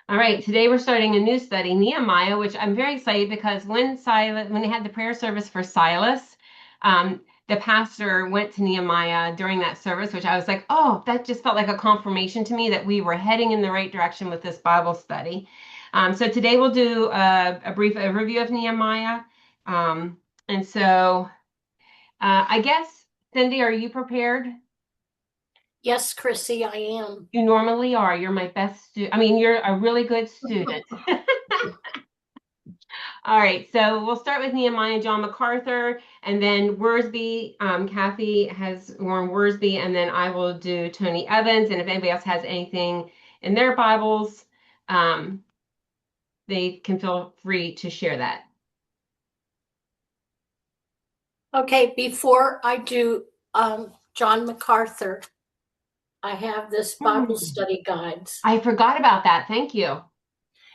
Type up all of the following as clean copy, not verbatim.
All right, today we're starting a new study, Nehemiah, which I'm very excited because when they had the prayer service for Silas, the pastor went to Nehemiah during that service, which I was like, oh, that just felt like a confirmation to me that we were heading in the right direction with this Bible study. So today we'll do a brief overview of Nehemiah. Um, and so I guess, Cindy, are you prepared? Yes, Chrissy, I am. You normally are. You're my best student. I mean, you're a really good student. All right, so we'll start with Nehemiah John MacArthur, and then Worsby. Kathy has Warren Worsby, and then I will do Tony Evans. And if anybody else has anything in their Bibles, um, they can feel free to share that. Okay, before I do John MacArthur, I have this Bible Hmm. study guides. I forgot about that. Thank you.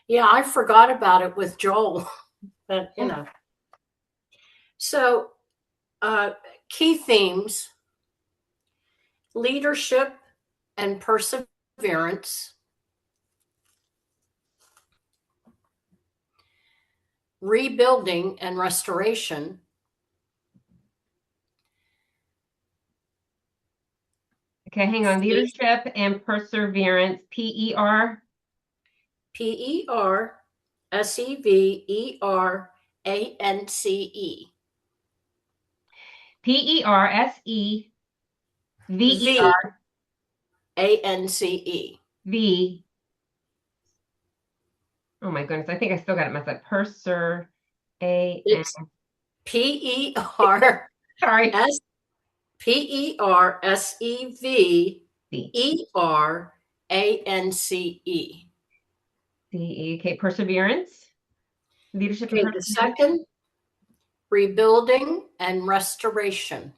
Yeah, I forgot about it with Joel, but Yeah. So, uh, key themes: leadership and perseverance, rebuilding and restoration, Okay, hang on. faith, Leadership and perseverance. PER. Perseverance. PERSEVER. VANCE. V. Oh my goodness, I think I still got it messed up. A N. It's P E R Sorry. S C. Perseverance. C. Okay, perseverance. Leadership and Okay, the perseverance. second, rebuilding and restoration.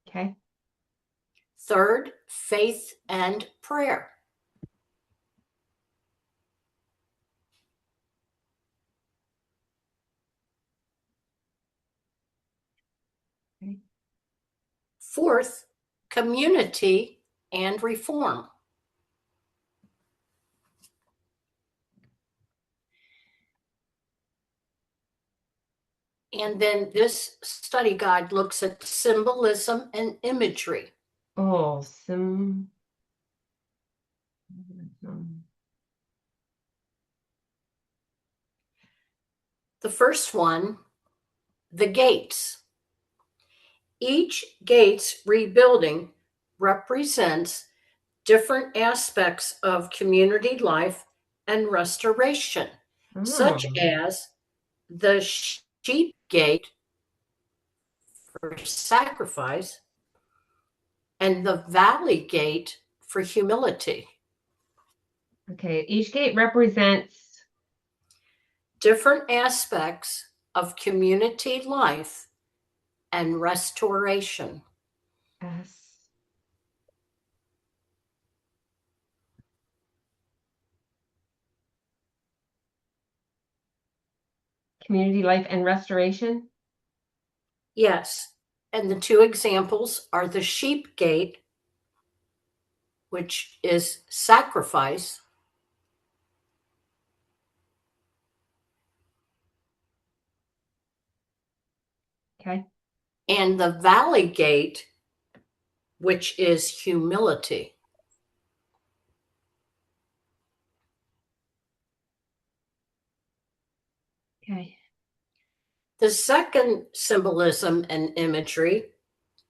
Okay. Third, faith and prayer. Okay. Fourth, community and reform. And then this study guide looks at symbolism and imagery. Oh, some. The first one, the gates. Each gate's rebuilding represents different aspects of community life and restoration, such Oh, as the sheep gate for sacrifice and the valley gate for humility. okay. Each gate represents. Different aspects of community life and restoration. S. Community life and restoration. Yes, and the two examples are the sheep gate, which is sacrifice, Okay. and the valley gate, which is humility. Okay. The second symbolism and imagery,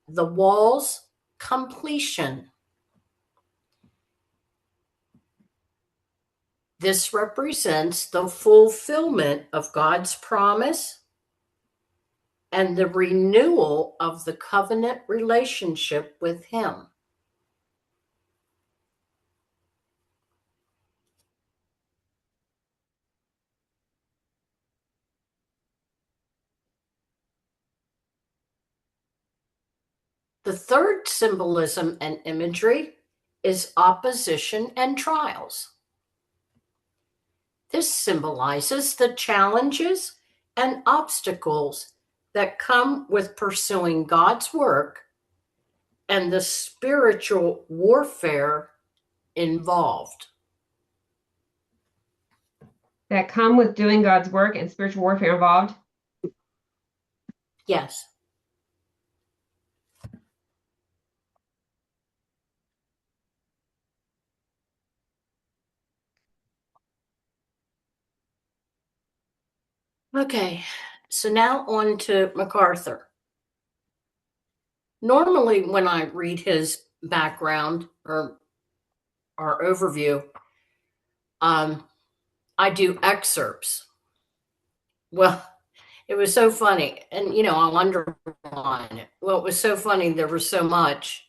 the wall's completion. This represents the fulfillment of God's promise and the renewal of the covenant relationship with Him. The third symbolism and imagery is opposition and trials. This symbolizes the challenges and obstacles that come with pursuing God's work and the spiritual warfare involved. That come with doing God's work and spiritual warfare involved. Yes. Okay, so now on to MacArthur. Normally, when I read his background or our overview, I do excerpts. Well, it was so funny. And, I'll underline it. Well, it was so funny. There was so much.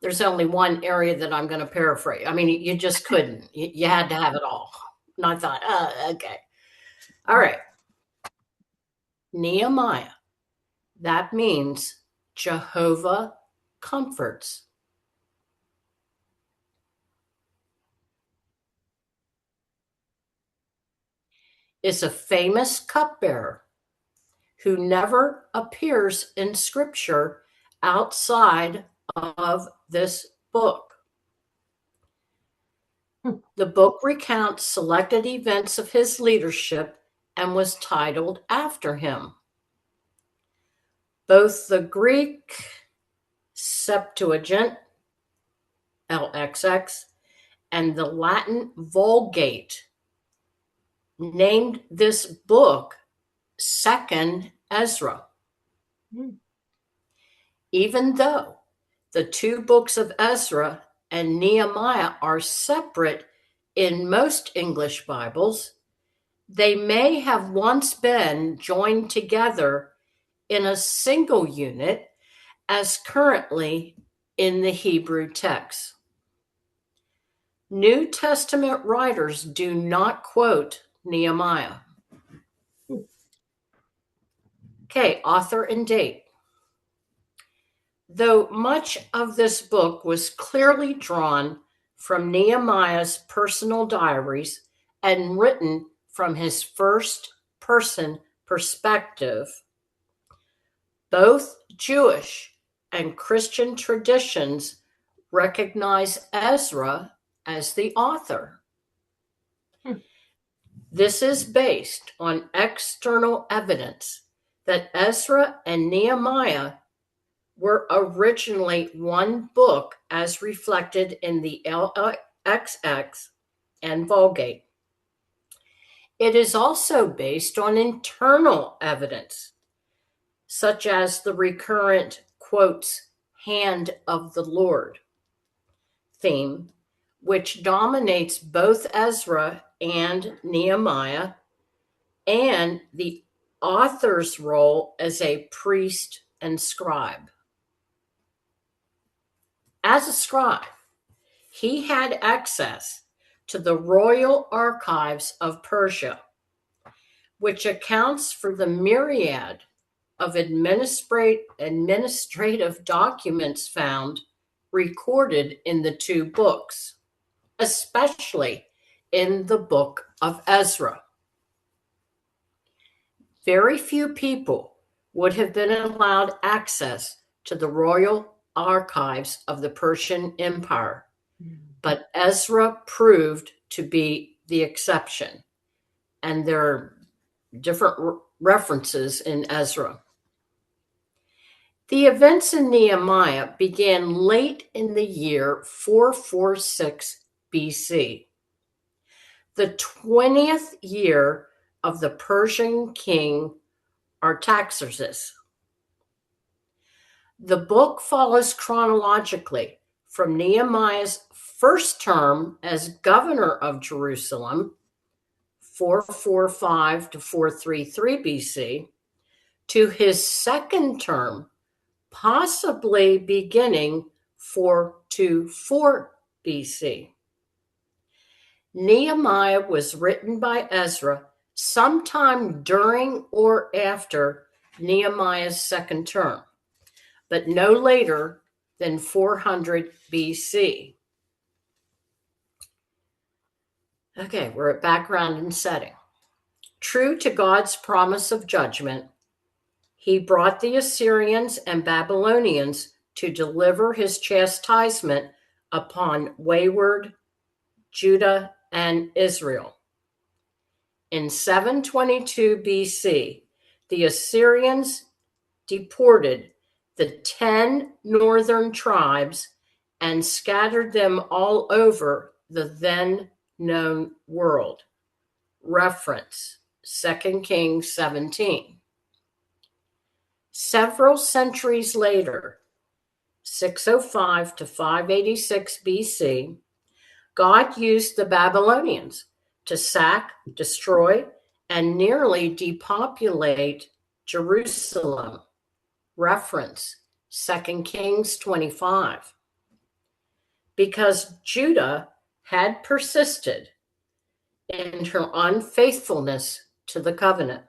There's only one area that I'm going to paraphrase. I mean, you just couldn't. You had to have it all. And I thought, okay. All right. Nehemiah. That means Jehovah comforts. Is a famous cupbearer who never appears in scripture outside of this book. The book recounts selected events of his leadership and was titled after him. Both the Greek Septuagint, LXX, and the Latin Vulgate named this book Second Ezra. Even though the two books of Ezra and Nehemiah are separate in most English Bibles, they may have once been joined together in a single unit as currently in the Hebrew text. New Testament writers do not quote Nehemiah. Okay, author and date. Though much of this book was clearly drawn from Nehemiah's personal diaries and written from his first-person perspective, both Jewish and Christian traditions recognize Ezra as the author. This is based on external evidence that Ezra and Nehemiah were originally one book as reflected in the LXX and Vulgate. It is also based on internal evidence, such as the recurrent, quotes, hand of the Lord theme, which dominates both Ezra and Nehemiah, and the author's role as a priest and scribe. As a scribe, he had access to the royal archives of Persia, which accounts for the myriad of administrative documents found recorded in the two books, especially in the book of Ezra. Very few people would have been allowed access to the royal archives of the Persian Empire, but Ezra proved to be the exception. And there are different references in Ezra. The events in Nehemiah began late in the year 446 BC, the 20th year of the Persian king Artaxerxes. The book follows chronologically from Nehemiah's first term as governor of Jerusalem, 445 to 433 BC, to his second term, possibly beginning 424 BC. Nehemiah was written by Ezra sometime during or after Nehemiah's second term, but no later than 400 BC. Okay, we're at background and setting. True to God's promise of judgment, He brought the Assyrians and Babylonians to deliver his chastisement upon wayward Judah and Israel. In 722 BC, the Assyrians deported the 10 northern tribes and scattered them all over the then known world. Reference 2 Kings 17. Several centuries later, 605 to 586 BC, God used the Babylonians to sack, destroy, and nearly depopulate Jerusalem. Reference 2 Kings 25. Because Judah had persisted in her unfaithfulness to the covenant,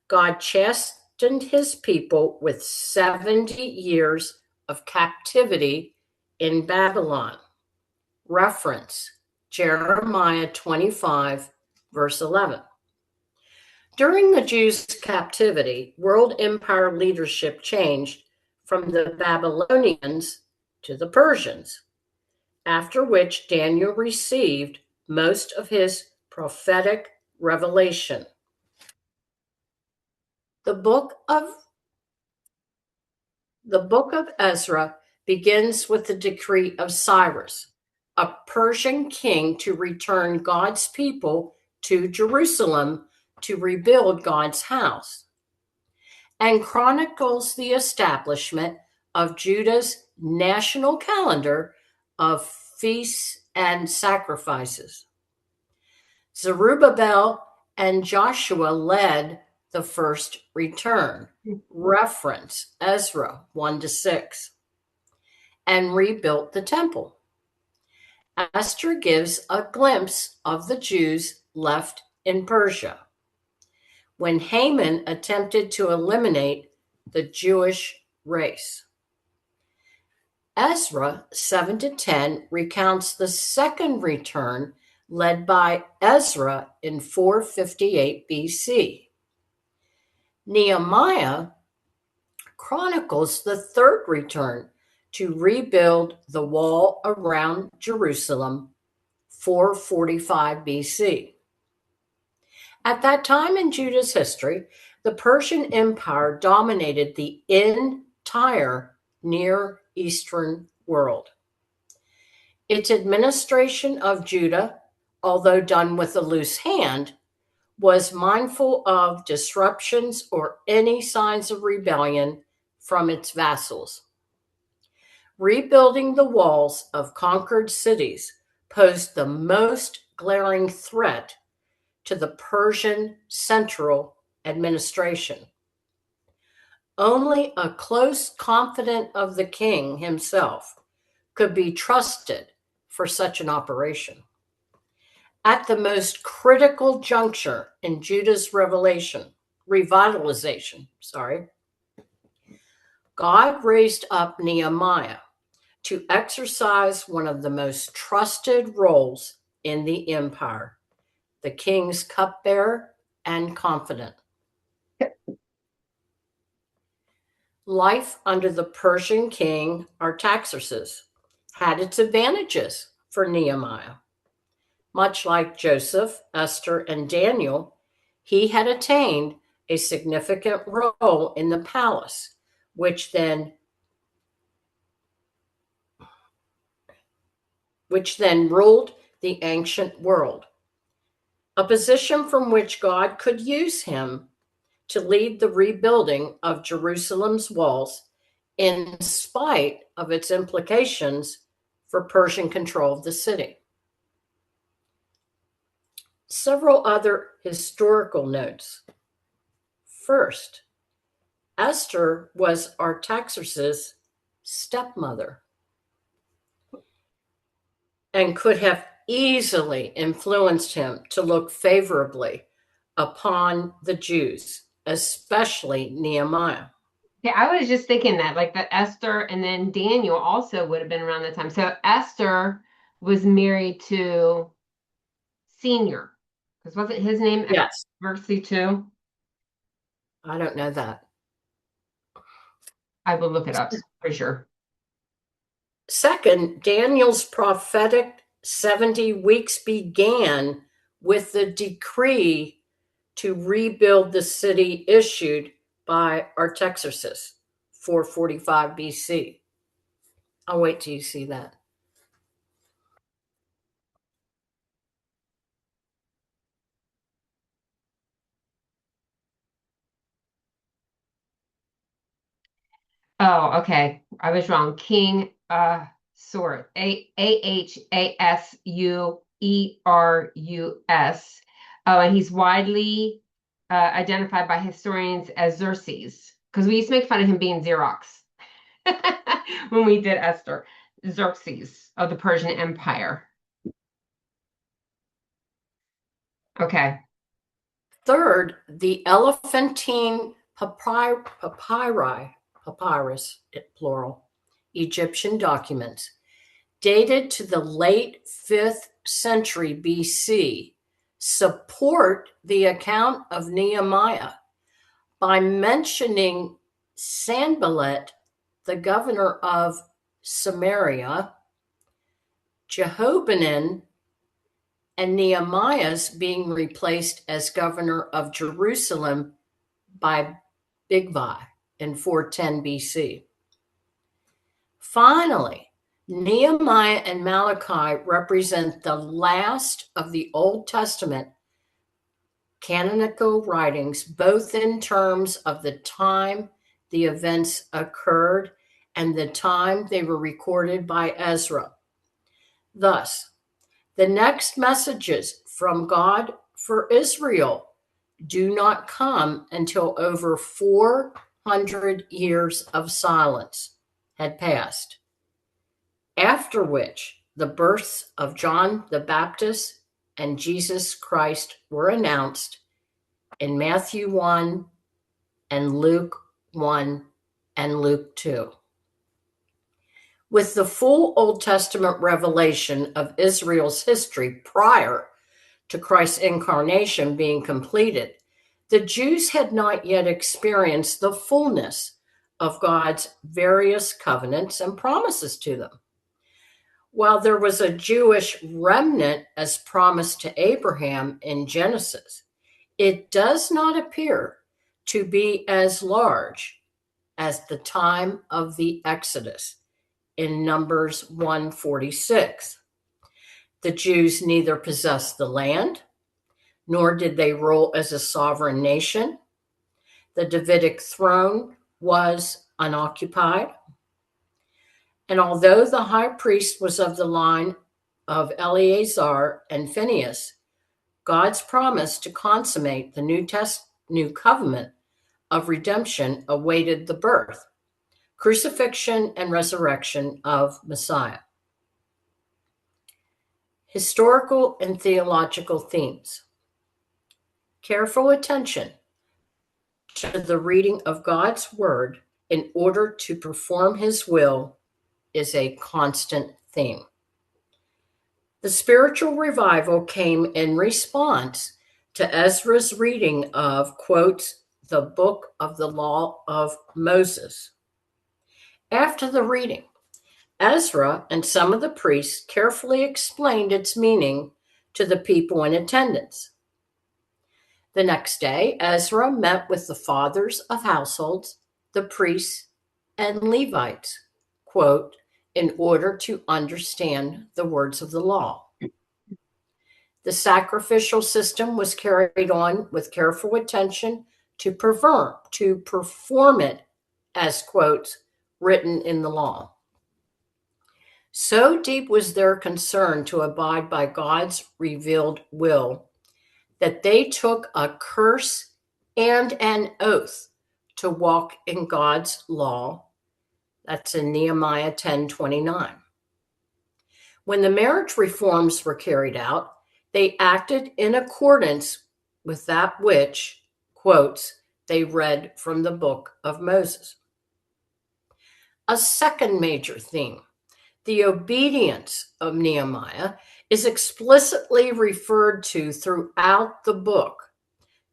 God chastened his people with 70 years of captivity in Babylon. Reference Jeremiah 25, verse 11. During the Jews' captivity, world empire leadership changed from the Babylonians to the Persians, after which Daniel received most of his prophetic revelation. The book of Ezra begins with the decree of Cyrus, a Persian king, to return God's people to Jerusalem to rebuild God's house, and chronicles the establishment of Judah's national calendar of feasts and sacrifices. Zerubbabel and Joshua led the first return. Reference Ezra 1 to 6. And rebuilt the temple. Esther gives a glimpse of the Jews left in Persia when Haman attempted to eliminate the Jewish race. Ezra 7 to 10 recounts the second return led by Ezra in 458 BC. Nehemiah chronicles the third return to rebuild the wall around Jerusalem, 445 BC. At that time in Judah's history, the Persian Empire dominated the entire Near Eastern world. Its administration of Judah, although done with a loose hand, was mindful of disruptions or any signs of rebellion from its vassals. Rebuilding the walls of conquered cities posed the most glaring threat to the Persian central administration. Only a close confidant of the king himself could be trusted for such an operation. At the most critical juncture in Judah's revitalization, God raised up Nehemiah to exercise one of the most trusted roles in the empire, the king's cupbearer and confidant. Life under the Persian king Artaxerxes had its advantages for Nehemiah. Much like Joseph, Esther, and Daniel, he had attained a significant role in the palace, which then ruled the ancient world, a position from which God could use him to lead the rebuilding of Jerusalem's walls in spite of its implications for Persian control of the city. Several other historical notes. First, Esther was Artaxerxes' stepmother and could have easily influenced him to look favorably upon the Jews, especially Nehemiah. Yeah, I was just thinking that, like that Esther and then Daniel also would have been around that time. So Esther was married to Senior, because wasn't his name Yes. Mercy too? I don't know that. I will look it up for sure. Second, Daniel's prophetic 70 weeks began with the decree to rebuild the city issued by Artaxerxes, 445 BC. I'll wait till you see that. Oh, okay. I was wrong. King Ahasuerus. Ahasuerus. Oh, and he's widely identified by historians as Xerxes because we used to make fun of him being Xerox when we did Esther. Xerxes of the Persian Empire. Okay. Third, the Elephantine papyrus, plural, Egyptian documents, dated to the late 5th century BC, support the account of Nehemiah by mentioning Sanballat, the governor of Samaria, Jehohanan, and Nehemiah's being replaced as governor of Jerusalem by Bigvai in 410 BC. Finally, Nehemiah and Malachi represent the last of the Old Testament canonical writings, both in terms of the time the events occurred and the time they were recorded by Ezra. Thus, the next messages from God for Israel do not come until over 400 years of silence had passed, after which the births of John the Baptist and Jesus Christ were announced in Matthew 1 and Luke 1 and Luke 2. With the full Old Testament revelation of Israel's history prior to Christ's incarnation being completed, the Jews had not yet experienced the fullness of God's various covenants and promises to them. While there was a Jewish remnant as promised to Abraham in Genesis, it does not appear to be as large as the time of the Exodus in Numbers 146. The Jews neither possessed the land, nor did they rule as a sovereign nation. The Davidic throne was unoccupied. And although the high priest was of the line of Eleazar and Phinehas, God's promise to consummate the new covenant of redemption awaited the birth, crucifixion, and resurrection of Messiah. Historical and theological themes. Careful attention to the reading of God's word in order to perform his will is a constant theme. The spiritual revival came in response to Ezra's reading of, quote, the book of the law of Moses. After the reading, Ezra and some of the priests carefully explained its meaning to the people in attendance. The next day, Ezra met with the fathers of households, the priests, and Levites, quote, in order to understand the words of the law. The sacrificial system was carried on with careful attention to perform it as, quotes, written in the law. So deep was their concern to abide by God's revealed will that they took a curse and an oath to walk in God's law. That's in Nehemiah 10:29. When the marriage reforms were carried out, they acted in accordance with that which, quotes, they read from the book of Moses. A second major theme, the obedience of Nehemiah, is explicitly referred to throughout the book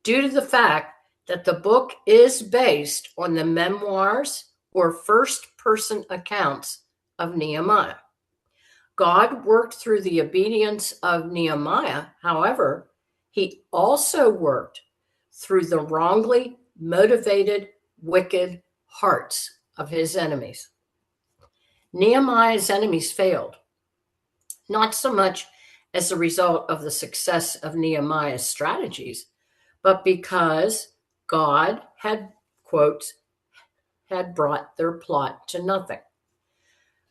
due to the fact that the book is based on the memoirs or first person accounts of Nehemiah. God worked through the obedience of Nehemiah. However, he also worked through the wrongly motivated, wicked hearts of his enemies. Nehemiah's enemies failed, not so much as a result of the success of Nehemiah's strategies, but because God had, quotes, had brought their plot to nothing.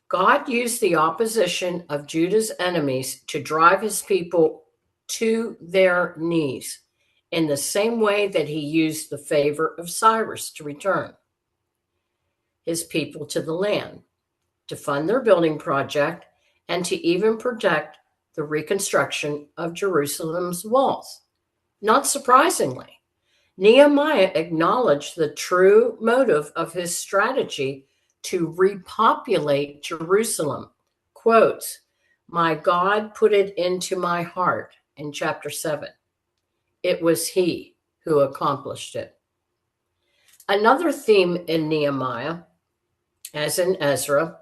God used the opposition of Judah's enemies to drive his people to their knees in the same way that he used the favor of Cyrus to return his people to the land, to fund their building project, and to even protect the reconstruction of Jerusalem's walls. Not surprisingly, Nehemiah acknowledged the true motive of his strategy to repopulate Jerusalem. Quotes, "My God put it into my heart," in chapter 7. It was he who accomplished it. Another theme in Nehemiah, as in Ezra,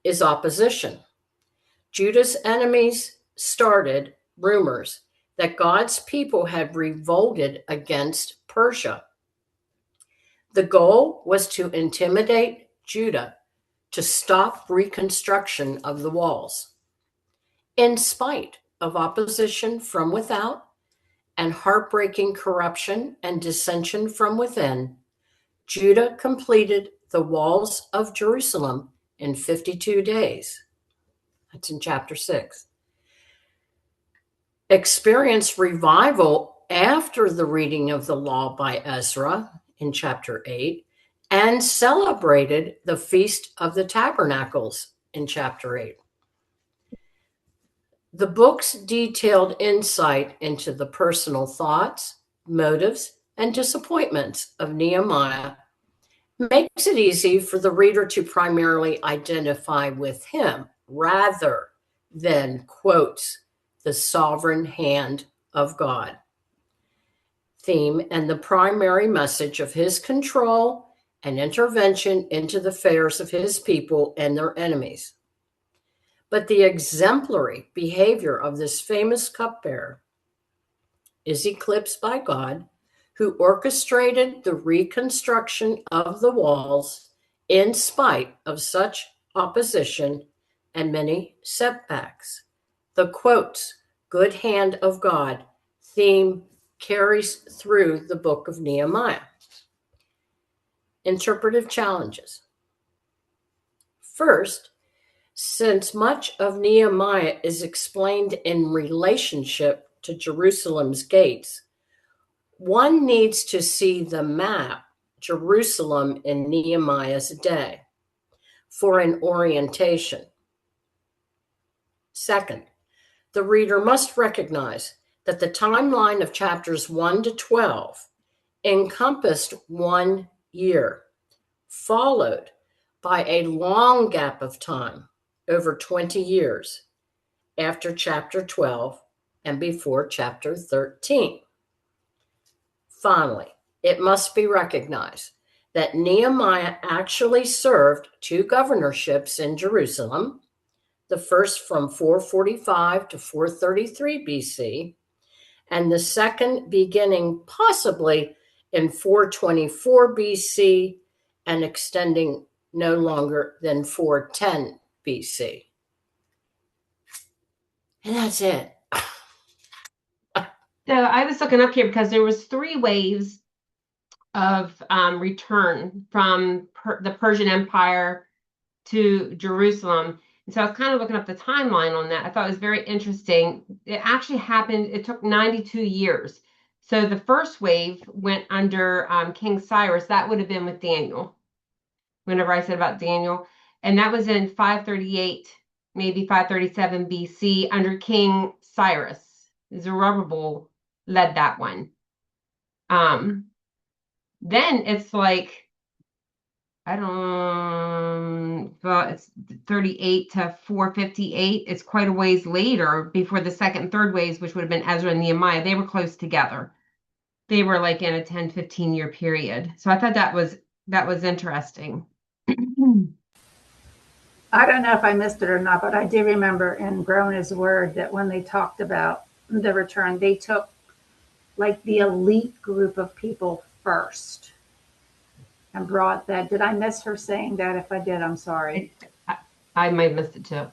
is opposition. Judah's enemies started rumors that God's people had revolted against Persia. The goal was to intimidate Judah to stop reconstruction of the walls. In spite of opposition from without and heartbreaking corruption and dissension from within, Judah completed the walls of Jerusalem in 52 days. That's in chapter 6. Experienced revival after the reading of the law by Ezra in chapter 8, and celebrated the Feast of the Tabernacles in chapter 8. The book's detailed insight into the personal thoughts, motives, and disappointments of Nehemiah makes it easy for the reader to primarily identify with him rather than, quotes, the sovereign hand of God theme and the primary message of his control and intervention into the affairs of his people and their enemies. But the exemplary behavior of this famous cupbearer is eclipsed by God, who orchestrated the reconstruction of the walls in spite of such opposition and many setbacks. The quotes, "good hand of God" theme carries through the book of Nehemiah. Interpretive challenges. First, since much of Nehemiah is explained in relationship to Jerusalem's gates, one needs to see the map, Jerusalem in Nehemiah's day, for an orientation. Second, the reader must recognize that the timeline of chapters 1 to 12 encompassed 1 year, followed by a long gap of time, over 20 years, after chapter 12 and before chapter 13. Finally, it must be recognized that Nehemiah actually served 2 governorships in Jerusalem, the first from 445 to 433 BC, and the second beginning possibly in 424 BC and extending no longer than 410 BC. And that's it. So I was looking up here because there was 3 waves of return from the Persian Empire to Jerusalem. And so I was kind of looking up the timeline on that. I thought it was very interesting. It actually happened, it took 92 years. So the first wave went under King Cyrus. That would have been with Daniel, whenever I said about Daniel. And that was in 538, maybe 537 BC under King Cyrus. Zerubbabel led that one. Then it's like, it's 38 to 458. It's quite a ways later before the second and third waves, which would have been Ezra and Nehemiah. They were close together. They were like in a 10, 15-year period. So I thought that was interesting. I don't know if I missed it or not, but I do remember in Grown His Word that when they talked about the return, they took like the elite group of people first and brought that. Did I miss her saying that? If I did, I'm sorry. I, I, I might have missed it too.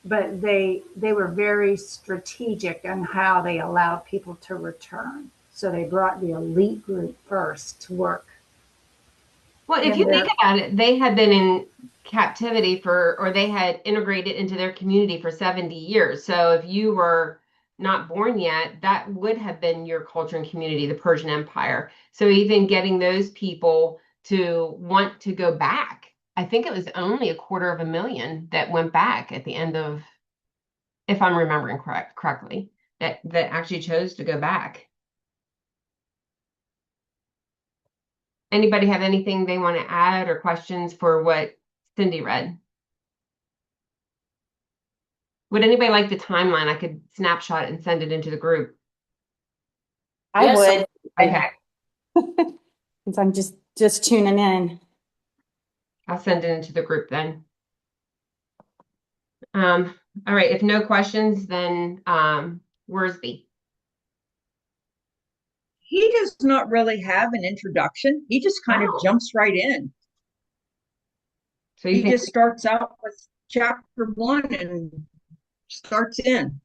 But they were very strategic on how they allowed people to return. So they brought the elite group first to work Well, if in you think their. about it, they had been in captivity for, or they had integrated into their community for 70 years. So if you were not born yet, that would have been your culture and community, the Persian Empire. So even getting those people to want to go back, I think it was only 250,000 that went back at the end of, if I'm remembering correctly, that actually chose to go back. Anybody have anything they want to add or questions for what Cindy read? Would anybody like the timeline? I could snapshot it and send it into the group. I Yes, would, Okay, since I'm just tuning in. I'll send it into the group then. All right, if no questions, then Worsby. He does not really have an introduction. He just kind of Oh, jumps right in. so you He think, just starts out with chapter one and starts in.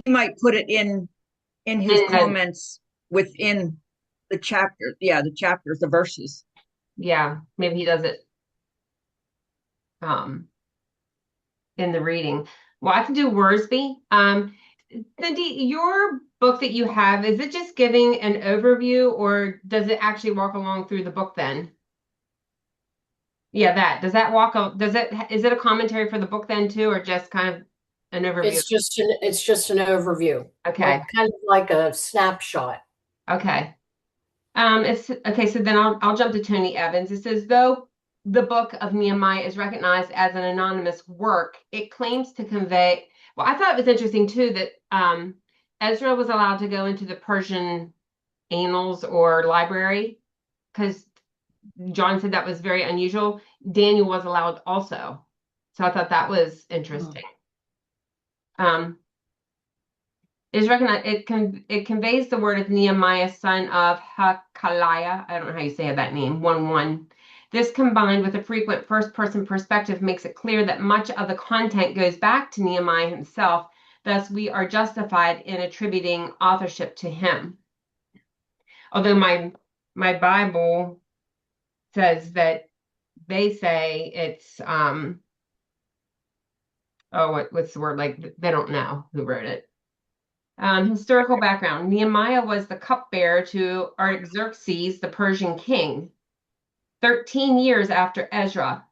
He might put it in his and comments within the chapter. Yeah, the chapters, the verses. yeah, maybe he does it um in the reading. Well, I can do Worsby. Cindy, your book that you have, is it just giving an overview or does it actually walk along through the book then? Yeah, that. Does that does it, is it a commentary for the book then too, or just kind of an overview? it's just an overview, Okay. like kind of like a snapshot. Okay. It's okay, so then I'll jump to Tony Evans. It says, though the book of Nehemiah is recognized as an anonymous work, it claims to convey, well, I thought it was interesting too that Ezra was allowed to go into the Persian annals or library because John said that was very unusual. Daniel was allowed also. So I thought that was Mm. interesting. Um, is recognized, it conveys the word of Nehemiah, son of Hakaliah. I don't know how you say that name, 1 1. This combined with a frequent first person perspective makes it clear that much of the content goes back to Nehemiah himself. Thus, we are justified in attributing authorship to him. Although my Bible says that they say it's what's the word? Like they don't know who wrote it. Historical background. Nehemiah was the cupbearer to Artaxerxes, the Persian king, 13 years after Ezra,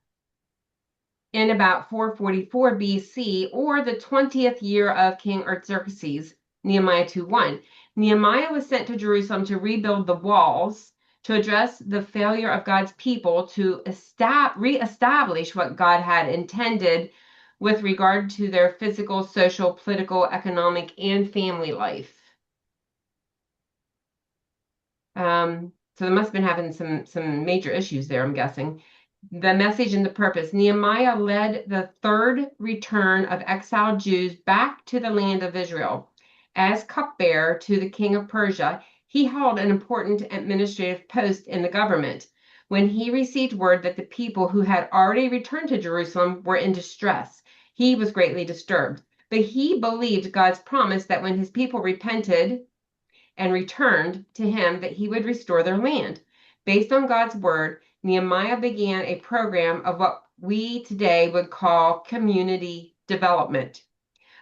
in about 444 BC, or the 20th year of King Artaxerxes, Nehemiah 2:1. Nehemiah was sent to Jerusalem to rebuild the walls, to address the failure of God's people to reestablish what God had intended with regard to their physical, social, political, economic, and family life. So they must have been having some major issues there, I'm guessing. The message and the purpose. Nehemiah led the third return of exiled Jews back to the land of Israel. As cupbearer to the king of Persia, he held an important administrative post in the government. When he received word that the people who had already returned to Jerusalem were in distress, he was greatly disturbed. But he believed God's promise that when his people repented, and returned to him that he would restore their land. Based on God's word, Nehemiah began a program of what we today would call community development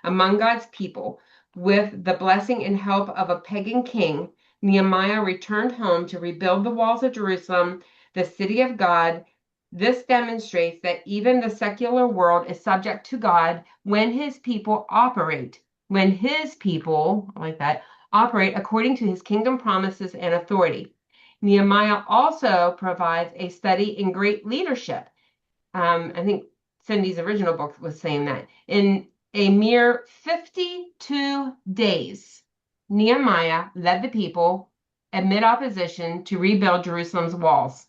among God's people. With the blessing and help of a pagan king, Nehemiah returned home to rebuild the walls of Jerusalem, the city of God. This demonstrates that even the secular world is subject to God when his people operate. When his people, like that, operate according to his kingdom promises and authority. Nehemiah also provides a study in great leadership. I think Cindy's original book was saying that. In a mere 52 days, Nehemiah led the people amid opposition to rebuild Jerusalem's walls.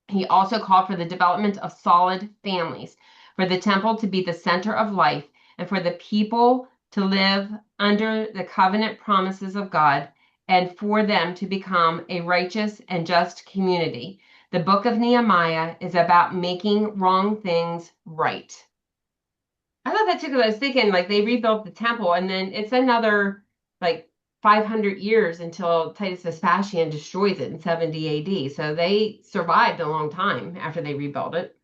He also called for the development of solid families, for the temple to be the center of life, and for the people to live under the covenant promises of God, and for them to become a righteous and just community. The book of Nehemiah is about making wrong things right. I thought that too, because I was thinking like they rebuilt the temple, and then it's another like 500 years until Titus Vespasian destroys it in 70 AD. So they survived a long time after they rebuilt it.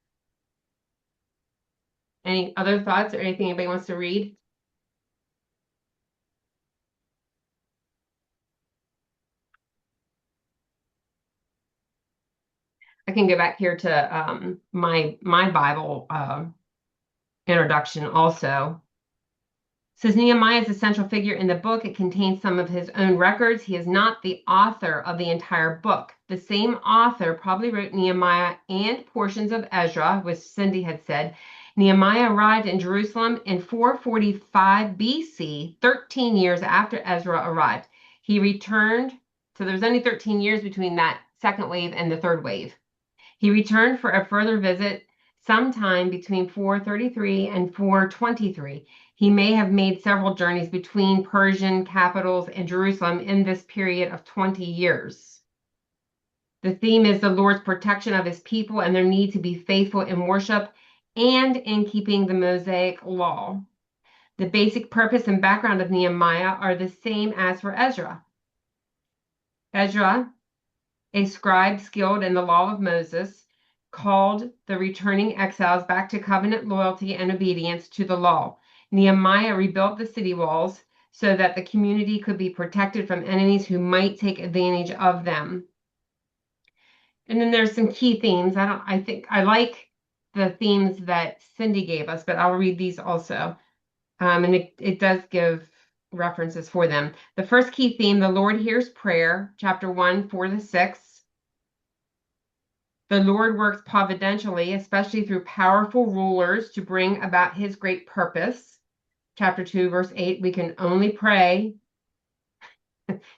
Any other thoughts or anything anybody wants to read? I can go back here to my Bible introduction also. It says Nehemiah is a central figure in the book. It contains some of his own records. He is not the author of the entire book. The same author probably wrote Nehemiah and portions of Ezra, which Cindy had said. Nehemiah arrived in Jerusalem in 445 BC, 13 years after Ezra arrived. He returned, so there was only 13 years between that second wave and the third wave. He returned for a further visit sometime between 433 and 423. He may have made several journeys between Persian capitals and Jerusalem in this period of 20 years. The theme is the Lord's protection of his people and their need to be faithful in worship and in keeping the Mosaic law. The basic purpose and background of Nehemiah are the same as for Ezra. Ezra, a scribe skilled in the law of Moses, called the returning exiles back to covenant loyalty and obedience to the law. Nehemiah rebuilt the city walls so that the community could be protected from enemies who might take advantage of them. And then there's some key themes. I think I like the themes that Cindy gave us, but I'll read these also. And it does give references for them. The first key theme, the Lord hears prayer, chapter 1, 4-6. The Lord works providentially, especially through powerful rulers to bring about his great purpose. Chapter 2, verse 8, we can only pray.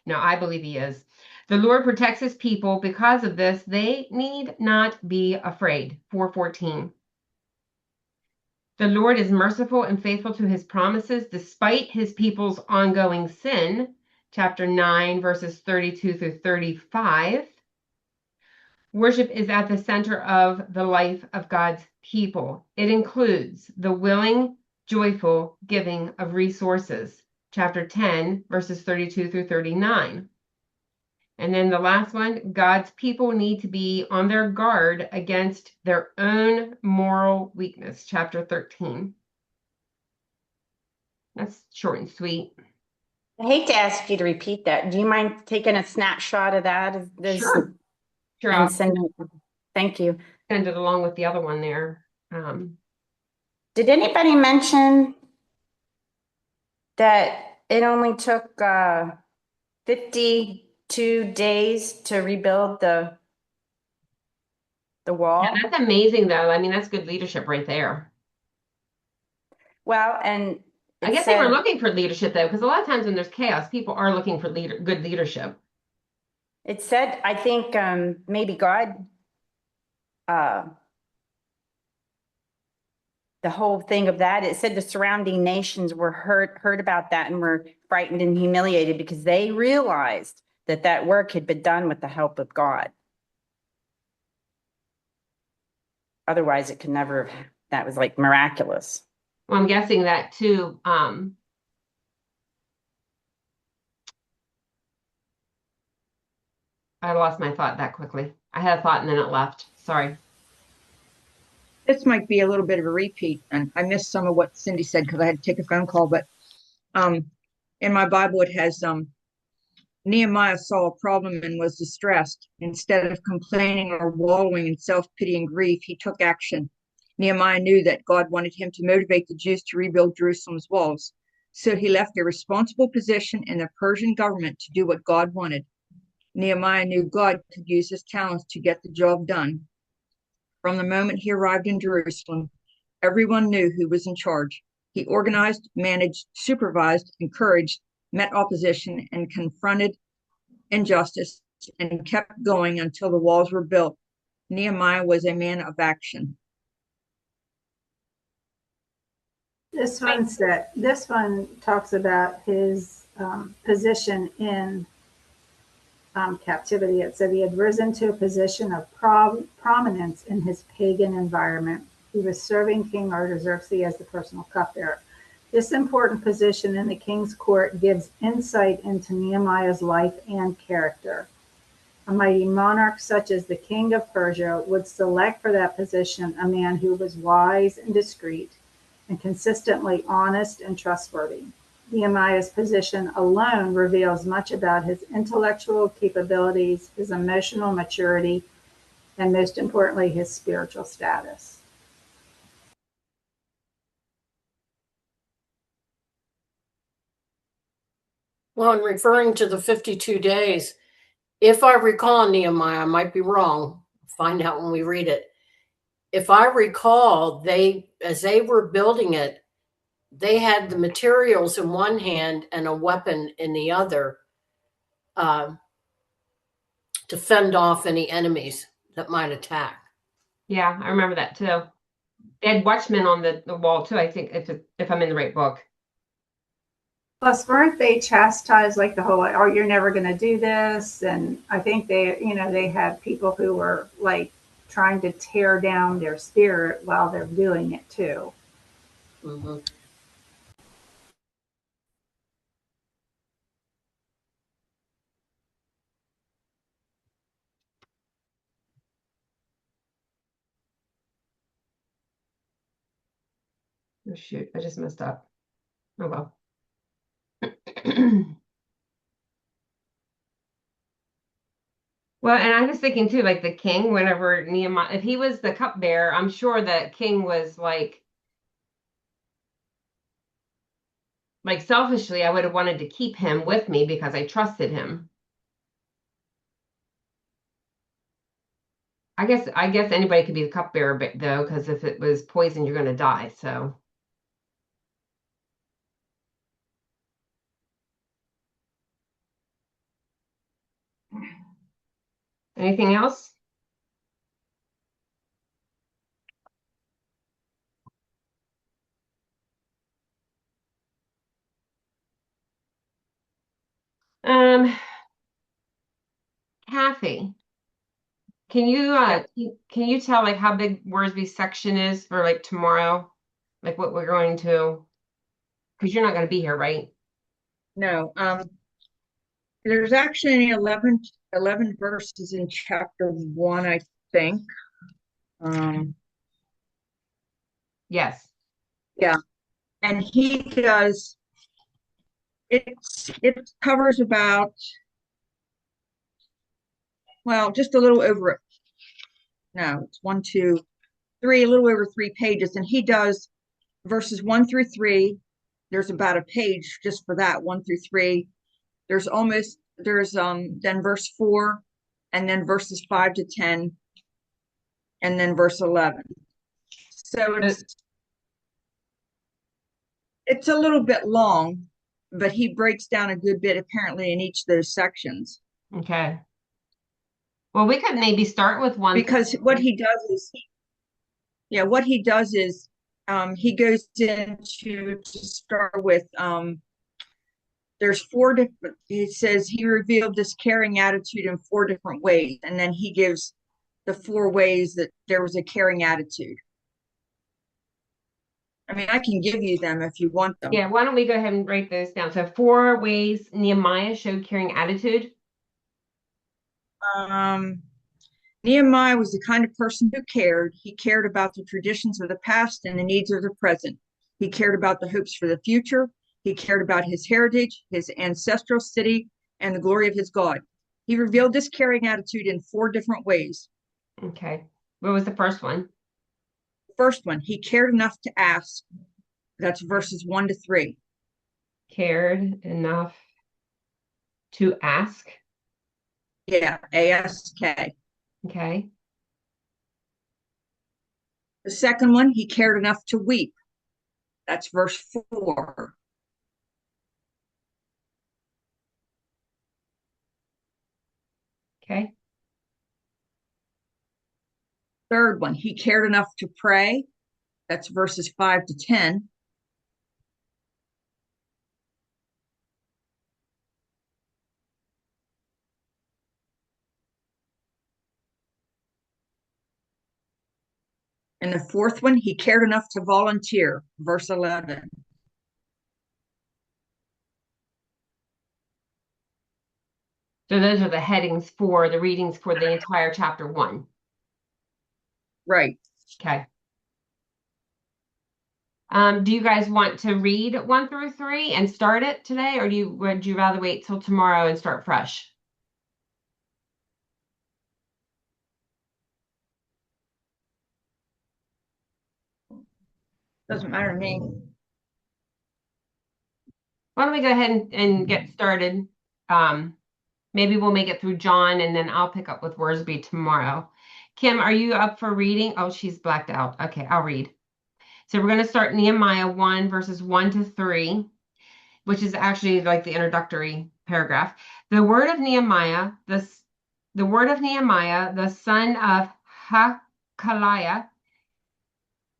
No, I believe he is. The Lord protects his people. Because of this, they need not be afraid. 4:14. The Lord is merciful and faithful to his promises despite his people's ongoing sin. Chapter 9, verses 32-35. Worship is at the center of the life of God's people. It includes the willing, joyful giving of resources. Chapter 10, verses 32-39. And then the last one, God's people need to be on their guard against their own moral weakness. Chapter 13. That's short and sweet. I hate to ask you to repeat that. Do you mind taking a snapshot of that? Sure. Sure, I'll And sending it. Thank you. send it along with the other one there. Did anybody mention that it only took 52 days to rebuild the wall? Yeah, that's amazing, though. I mean, that's good leadership right there. Well, and I guess they were looking for leadership, though, because a lot of times when there's chaos, people are looking for good leadership. it said, I think maybe God, the whole thing of that, it said the surrounding nations were heard about that and were frightened and humiliated because they realized that that work had been done with the help of God. Otherwise, it could never have, that was like miraculous. Well, I'm guessing that too. I lost my thought that quickly. I had a thought and then it left. Sorry. This might be a little bit of a repeat, and I missed some of what Cindy said because I had to take a phone call. But in my Bible, it has Nehemiah saw a problem and was distressed. Instead of complaining or wallowing in self-pity and grief, he took action. Nehemiah knew that God wanted him to motivate the Jews to rebuild Jerusalem's walls. So he left a responsible position in the Persian government to do what God wanted. Nehemiah knew God could use his talents to get the job done. From the moment he arrived in Jerusalem, everyone knew who was in charge. He organized, managed, supervised, encouraged, met opposition, and confronted and justice and kept going until the walls were built. Nehemiah was a man of action. This one talks about his position in captivity. It said he had risen to a position of prominence in his pagan environment. He was serving King Artaxerxes as the personal cupbearer. This important position in the king's court gives insight into Nehemiah's life and character. A mighty monarch such as the king of Persia would select for that position a man who was wise and discreet and consistently honest and trustworthy. Nehemiah's position alone reveals much about his intellectual capabilities, his emotional maturity, and most importantly, his spiritual status. Well, in referring to the 52 days, if I recall, Nehemiah, I might be wrong, find out when we read it. If I recall, as they were building it, they had the materials in one hand and a weapon in the other to fend off any enemies that might attack. Yeah, I remember that too. They had watchmen on the wall too, I think, if I'm in the right book. Plus, weren't they chastised like the whole, oh, you're never going to do this? And I think they had people who were like trying to tear down their spirit while they're doing it too. Mm-hmm. Oh, shoot, I just messed up. Oh well. Well, and I was thinking too, like the king, whenever Nehemiah, if he was the cupbearer, I'm sure that king was like selfishly, I would have wanted to keep him with me because I trusted him. I guess anybody could be the cupbearer, but though, because if it was poison, you're going to die. So, anything else? Um, Kathy, can you can you tell like how big Worsby's section is for like tomorrow? Like what we're going to, because you're not going to be here, right? No, there's actually 11 verses in chapter 1, I think. Yes. Yeah, and he does. It covers about, well, just a little over. No, it's 1, 2, 3, a little over 3 pages, and he does verses 1 through 3. There's about a page just for that, 1 through 3. There's then verse 4, and then verses 5 to 10, and then verse 11. So it's a little bit long, but he breaks down a good bit apparently in each of those sections. Okay. Well, we could maybe start with one. Because what he does is, he goes into to start with, there's 4 different, he says he revealed this caring attitude in 4 different ways. And then he gives the 4 ways that there was a caring attitude. I mean, I can give you them if you want them. Yeah, why don't we go ahead and write those down? So 4 ways Nehemiah showed caring attitude. Nehemiah was the kind of person who cared. He cared about the traditions of the past and the needs of the present. He cared about the hopes for the future. He cared about his heritage, his ancestral city, and the glory of his God. He revealed this caring attitude in 4 different ways. Okay. What was the first one? First one, he cared enough to ask. That's verses 1 to 3. Cared enough to ask. Yeah, A-S-K. Okay. The second one, he cared enough to weep. That's verse 4. Okay. Third one, he cared enough to pray. That's verses 5 to 10. And the fourth one, he cared enough to volunteer, verse 11. So those are the headings for the readings for the entire chapter 1. Right. Okay. Do you guys want to read 1 through 3 and start it today, or would you rather wait till tomorrow and start fresh? Doesn't matter to me. Why don't we go ahead and get started? Maybe we'll make it through John, and then I'll pick up with Worsby tomorrow. Kim, are you up for reading? Oh, she's blacked out. Okay, I'll read. So we're going to start Nehemiah 1, verses 1 to 3, which is actually like the introductory paragraph. The word of Nehemiah, the son of Hakaliah.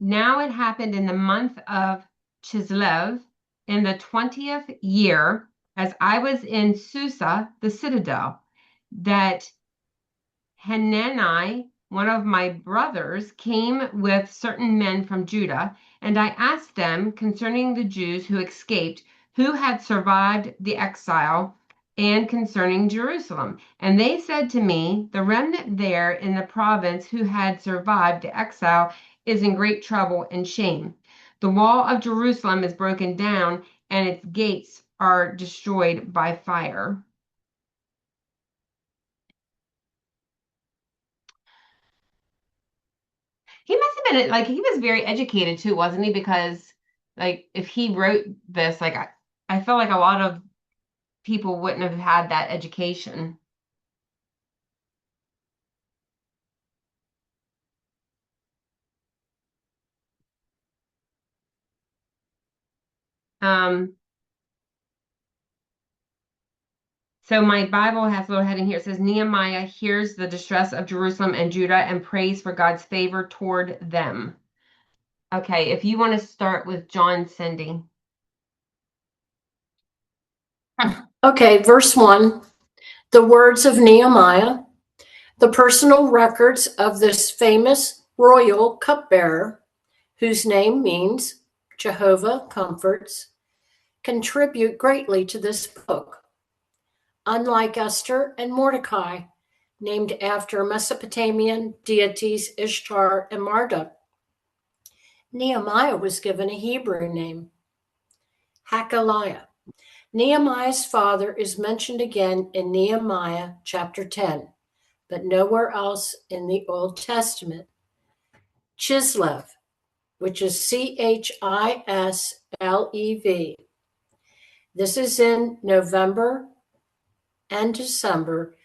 Now it happened in the month of Chislev, in the 20th year, as I was in Susa, the citadel, that Hanani, one of my brothers, came with certain men from Judah, and I asked them concerning the Jews who escaped, who had survived the exile, and concerning Jerusalem. And they said to me, the remnant there in the province who had survived the exile is in great trouble and shame. The wall of Jerusalem is broken down, and its gates are destroyed by fire. He must have been like, he was very educated too, wasn't he? Because like if he wrote this, like I feel like a lot of people wouldn't have had that education. Um, so my Bible has a little heading here. It says Nehemiah hears the distress of Jerusalem and Judah and prays for God's favor toward them. Okay, if you want to start with John, Cindy. Okay, verse 1. The words of Nehemiah, the personal records of this famous royal cupbearer, whose name means Jehovah comforts, contribute greatly to this book. Unlike Esther and Mordecai, named after Mesopotamian deities Ishtar and Marduk, Nehemiah was given a Hebrew name, Hakaliah. Nehemiah's father is mentioned again in Nehemiah chapter 10, but nowhere else in the Old Testament. Chislev, which is Chislev. This is in November and December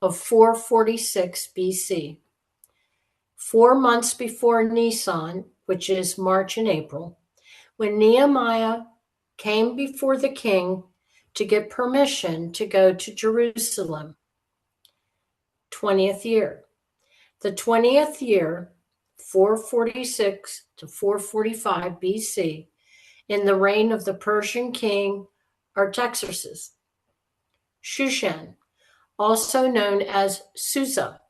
of 446 BC. 4 months before Nisan, which is March and April, when Nehemiah came before the king to get permission to go to Jerusalem. 20th year. The 20th year, 446 to 445 BC, in the reign of the Persian king Artaxerxes. Shushan, also known as Susa.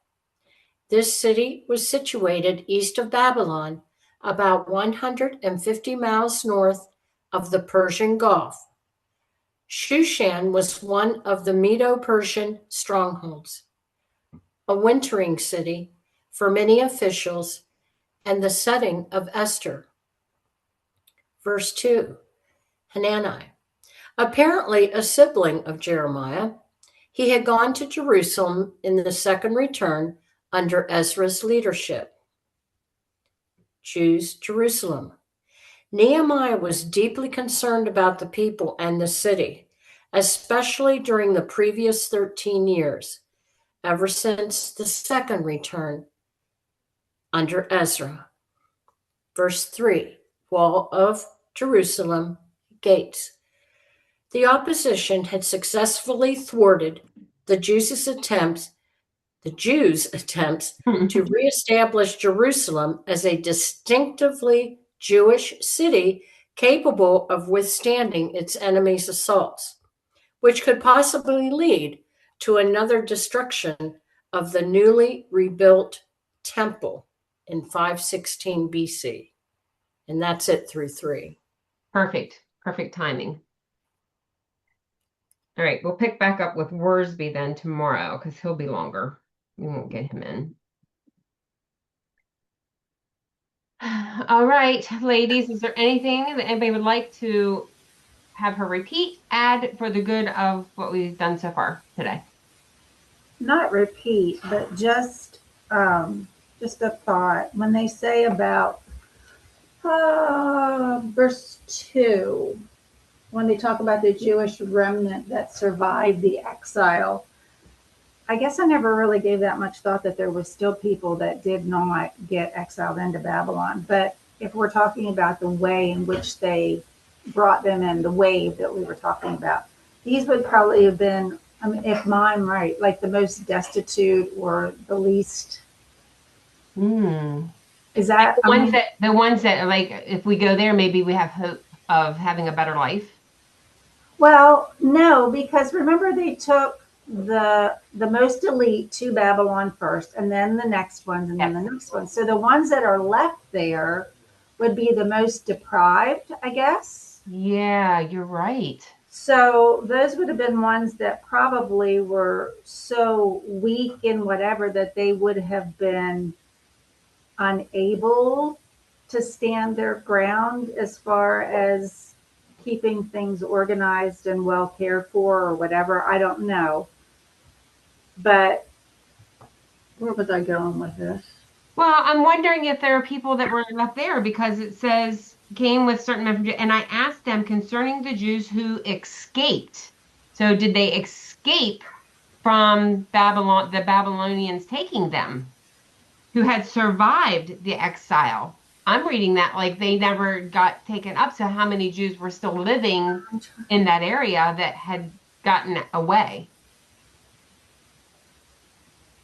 This city was situated east of Babylon, about 150 miles north of the Persian Gulf. Shushan was one of the Medo-Persian strongholds, a wintering city for many officials, and the setting of Esther. Verse 2, Hanani, apparently a sibling of Jeremiah. He had gone to Jerusalem in the second return under Ezra's leadership. Jews, Jerusalem. Nehemiah was deeply concerned about the people and the city, especially during the previous 13 years, ever since the second return under Ezra. Verse 3, wall of Jerusalem, gates. The opposition had successfully thwarted the Jews' attempts the Jews' attempts to reestablish Jerusalem as a distinctively Jewish city capable of withstanding its enemies' assaults, which could possibly lead to another destruction of the newly rebuilt temple in 516 BC. And that's it through 3. Perfect timing. All right, we'll pick back up with Worsby then tomorrow because he'll be longer. We won't get him in. All right, ladies, is there anything that anybody would like to have her repeat, add for the good of what we've done so far today? Not repeat, but just a thought. When they say about verse 2, when they talk about the Jewish remnant that survived the exile, I guess I never really gave that much thought that there was still people that did not get exiled into Babylon. But if we're talking about the way in which they brought them in, the wave that we were talking about, these would probably have been, I mean, if I'm right, like the most destitute or the least. Is that the ones that like if we go there, maybe we have hope of having a better life? Well, no, because remember they took the most elite to Babylon first, and then the next ones, and then the next ones. So the ones that are left there would be the most deprived, I guess. Yeah, you're right. So those would have been ones that probably were so weak in whatever that they would have been unable to stand their ground as far as keeping things organized and well cared for or whatever. I don't know. But where was I going with this? Well, I'm wondering if there are people that were left there because it says came with certain men, and I asked them concerning the Jews who escaped. So did they escape from Babylon, the Babylonians taking them, who had survived the exile? I'm reading that like they never got taken up. So how many Jews were still living in that area that had gotten away?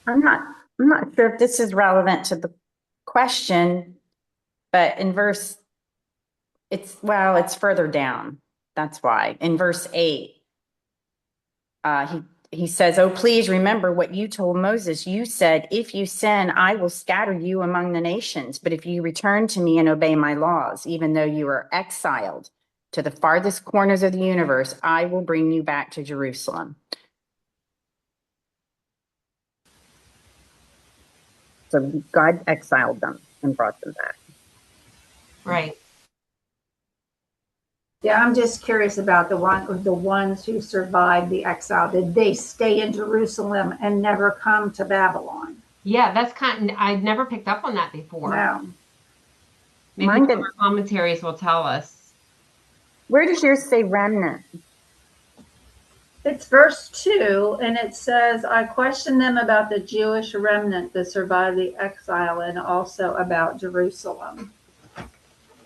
I'm not sure if this is relevant to the question, but in it's further down. That's why. In verse 8, he says, "Oh, please remember what you told Moses. You said, if you sin, I will scatter you among the nations. But if you return to me and obey my laws, even though you are exiled to the farthest corners of the universe, I will bring you back to Jerusalem." So God exiled them and brought them back. Right. Yeah, I'm just curious about the ones who survived the exile. Did they stay in Jerusalem and never come to Babylon? Yeah, that's I'd never picked up on that before. No. Maybe our commentaries will tell us. Where does yours say remnant? It's verse 2, and it says, I questioned them about the Jewish remnant that survived the exile and also about Jerusalem.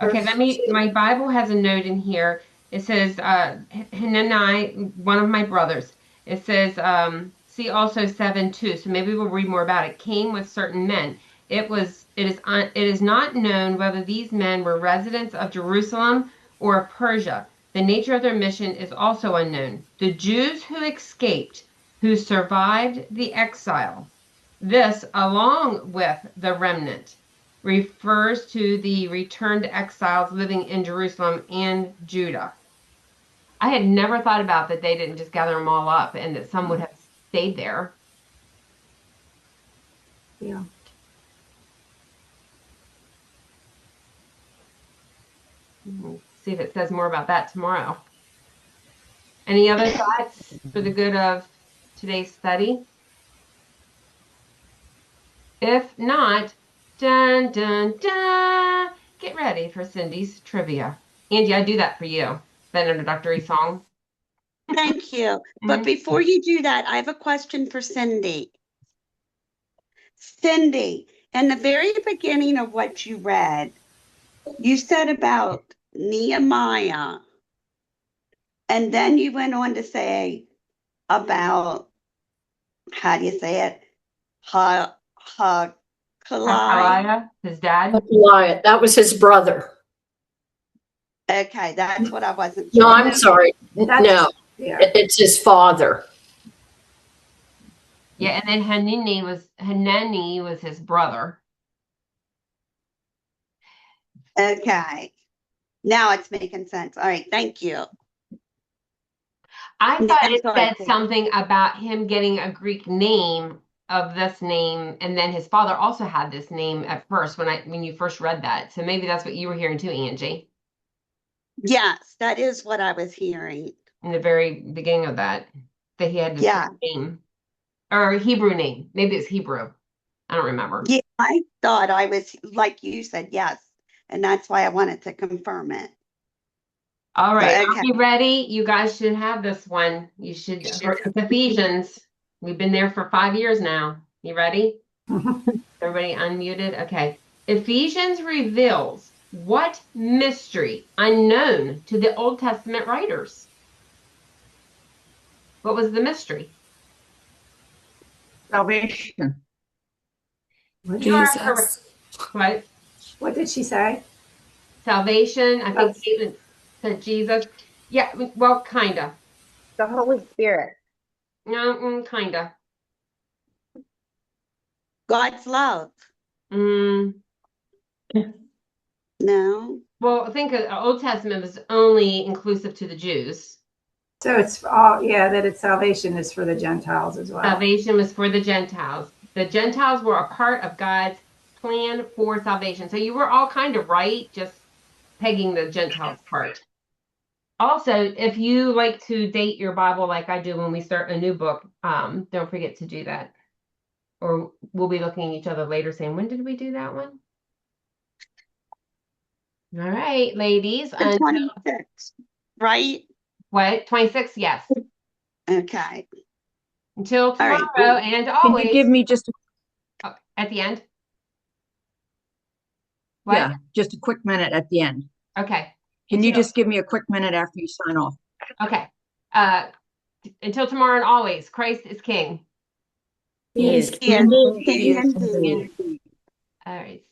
Okay, my Bible has a note in here. It says, Hanani, one of my brothers, it says, see also 7:2. So maybe we'll read more about it. Came with certain men. It is not known whether these men were residents of Jerusalem or of Persia. The nature of their mission is also unknown. The Jews who escaped, who survived the exile, this along with the remnant refers to the returned exiles living in Jerusalem and Judah. I had never thought about that they didn't just gather them all up and that some would have stayed there. Yeah. See if it says more about that tomorrow. Any other thoughts for the good of today's study? If not, dun dun dun, get ready for Cindy's trivia. Angie, I do that for you. That introductory song. Thank you. But before you do that, I have a question for Cindy. Cindy, in the very beginning of what you read, you said about Nehemiah, and then you went on to say about, how do you say it? Kalai. Athaliah, his dad. Goliath, that was his brother. Okay, that's what I wasn't No, sure. I'm sorry. No, Yeah. it's his father. Yeah, and then Hanani was his brother. Okay. Now it's making sense. All right, thank you. I thought it Now said something about him getting a Greek name of this name, and then his father also had this name at first when you first read that. So maybe that's what you were hearing too, Angie, Yes, that is what I was hearing. in the very beginning of that he had this Yeah. Greek name or Hebrew name. Maybe it's Hebrew. I don't remember. Yeah, I thought I was like you said, yes. And that's why I wanted to confirm it. All So, right, are okay. you ready? You guys should have this one. You should. It's Ephesians. We've been there for 5 years now. You ready? Everybody unmuted? Okay. Ephesians reveals what mystery unknown to the Old Testament writers? What was the mystery? Salvation. You are correct. Jesus. What? What did she say? Salvation. I think Oh. Caitlin said Jesus. Yeah, well, kinda. The Holy Spirit. No, kinda. God's love. Mm, No. well, I think the Old Testament was only inclusive to the Jews. So it's all, yeah, that it's salvation is for the Gentiles as well. Salvation was for the Gentiles. The Gentiles were a part of God's plan for salvation. So you were all kind of right, just pegging the Gentiles part. Also, if you like to date your Bible like I do when we start a new book, don't forget to do that. Or we'll be looking at each other later saying, when did we do that one? All right, ladies. The 26, right? What? 26? Yes. Okay. Until All right. tomorrow and Can you give always. me just At the end? What? yeah, just a quick minute at the end? Okay. Can you Until- just give me a quick minute after you sign off? Okay. Until tomorrow and always, Christ is King. He is Yes. king King indeed. indeed. All right.